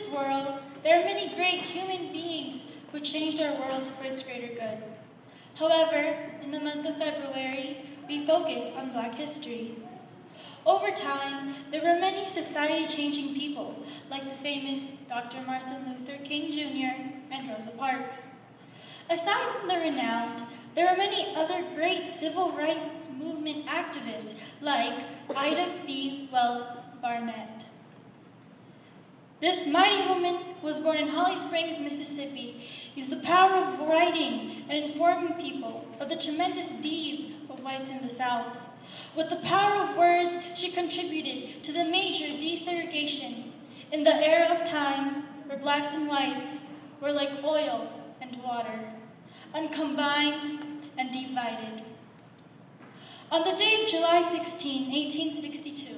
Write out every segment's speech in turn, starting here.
this world, there are many great human beings who changed our world for its greater good. However, in the month of February, we focus on Black history. Over time, there were many society-changing people, like the famous Dr. Martin Luther King Jr. and Rosa Parks. Aside from the renowned, there are many other great civil rights movement activists, like Ida B. Wells Barnett. This mighty woman, who was born in Holly Springs, Mississippi, used the power of writing and informing people of the tremendous deeds of whites in the South. With the power of words, she contributed to the major desegregation in the era of time where blacks and whites were like oil and water, uncombined and divided. On the day of July 16, 1862,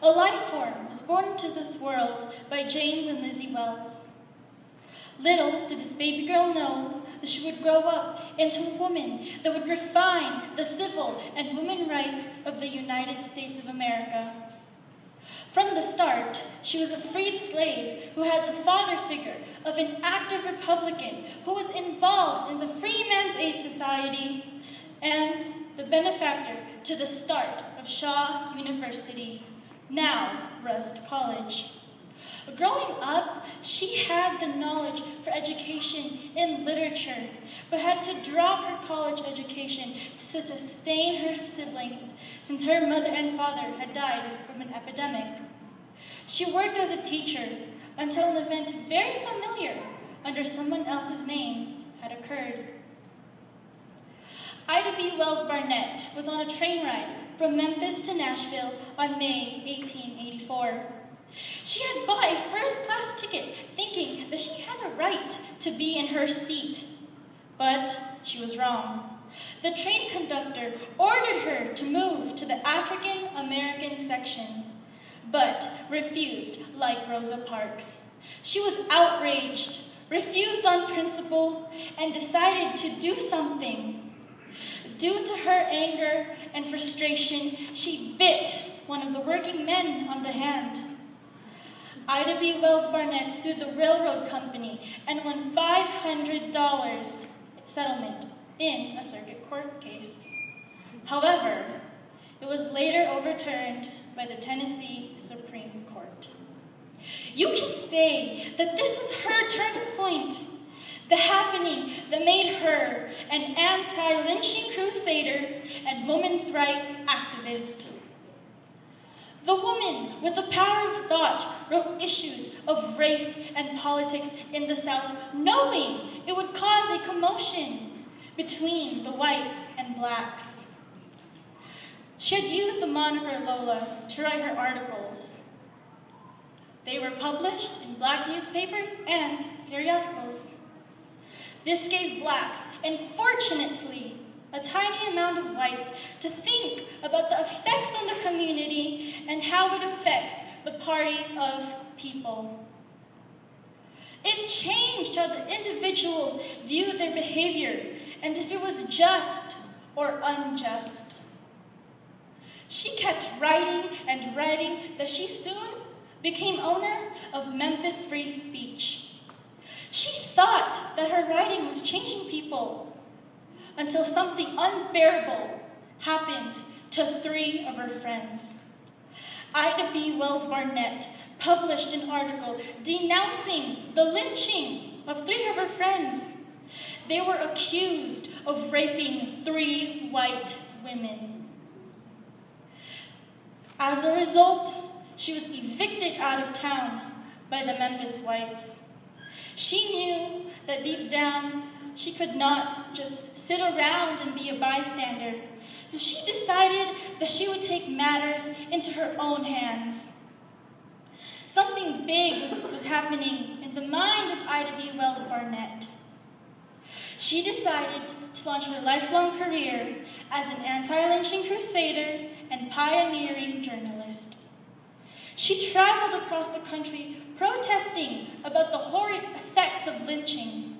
a life form was born into this world by James and Lizzie Wells. Little did this baby girl know that she would grow up into a woman that would refine the civil and women rights of the United States of America. From the start, she was a freed slave who had the father figure of an active Republican who was involved in the Freeman's Aid Society and the benefactor to the start of Shaw University, now Rust College. Growing up, she had the knowledge for education in literature, but had to drop her college education to sustain her siblings since her mother and father had died from an epidemic. She worked as a teacher until an event very familiar under someone else's name had occurred. Ida B. Wells Barnett was on a train ride from Memphis to Nashville on May 1884. She had bought a first-class ticket thinking that she had a right to be in her seat, but she was wrong. The train conductor ordered her to move to the African-American section, but refused like Rosa Parks. She was outraged, refused on principle, and decided to do something. Due to her anger and frustration, she bit one of the working men on the hand. Ida B. Wells Barnett sued the railroad company and won $500 settlement in a circuit court case. However, it was later overturned by the Tennessee Supreme Court. You can say that this was her turning point, the happening that made her an anti-lynching crusader and women's rights activist. The woman with the power of thought wrote issues of race and politics in the South, knowing it would cause a commotion between the whites and blacks. She had used the moniker Lola to write her articles. They were published in black newspapers and periodicals. This gave blacks, and fortunately, a tiny amount of whites, to think about the effects on the community and how it affects the party of people. It changed how the individuals viewed their behavior and if it was just or unjust. She kept writing and writing that she soon became owner of Memphis Free Speech. She thought that her writing was changing people, until something unbearable happened to 3 of her friends. Ida B. Wells Barnett published an article denouncing the lynching of 3 of her friends. They were accused of raping 3 white women. As a result, she was evicted out of town by the Memphis whites. She knew that deep down, she could not just sit around and be a bystander. So she decided that she would take matters into her own hands. Something big was happening in the mind of Ida B. Wells Barnett. She decided to launch her lifelong career as an anti-lynching crusader and pioneering journalist. She traveled across the country protesting about the horrid effects of lynching.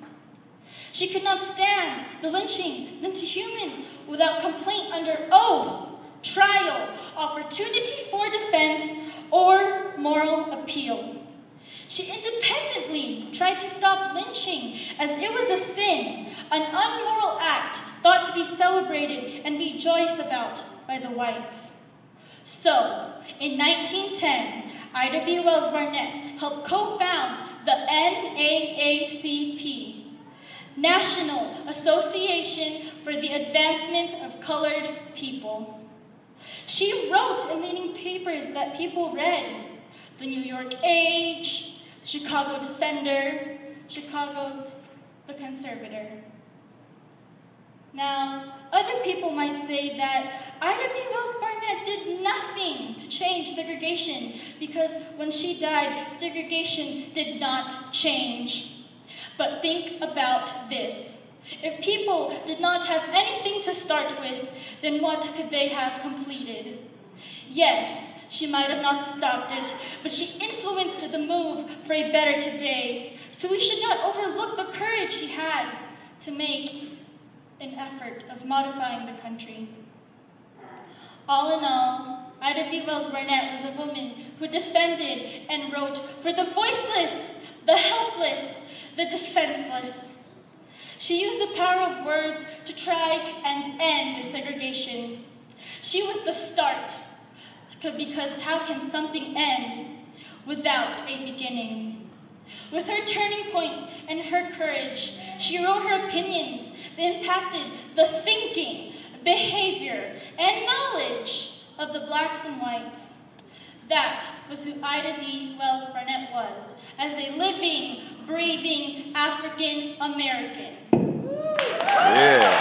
She could not stand the lynching done to humans without complaint under oath, trial, opportunity for defense, or moral appeal. She independently tried to stop lynching as it was a sin, an unmoral act thought to be celebrated and be joyous about by the whites. So, in 1910, Ida B. Wells Barnett helped co-found the NAACP, National Association for the Advancement of Colored People. She wrote in leading papers that people read: the New York Age, the Chicago Defender, Chicago's The Conservator. Now, other people might say that Ida B. Wells Barnett did nothing to change segregation because when she died, segregation did not change. But think about this. If people did not have anything to start with, then what could they have completed? Yes, she might have not stopped it, but she influenced the move for a better today. So we should not overlook the courage she had to make an effort of modifying the country. All in all, Ida B. Wells Barnett was a woman who defended and wrote for the voiceless, the helpless, the defenseless. She used the power of words to try and end segregation. She was the start, because how can something end without a beginning? With her turning points and her courage, she wrote her opinions that impacted the thinking, behavior, and knowledge of the blacks and whites. That was who Ida B. Wells Barnett was, as a living, breathing African American. Yeah.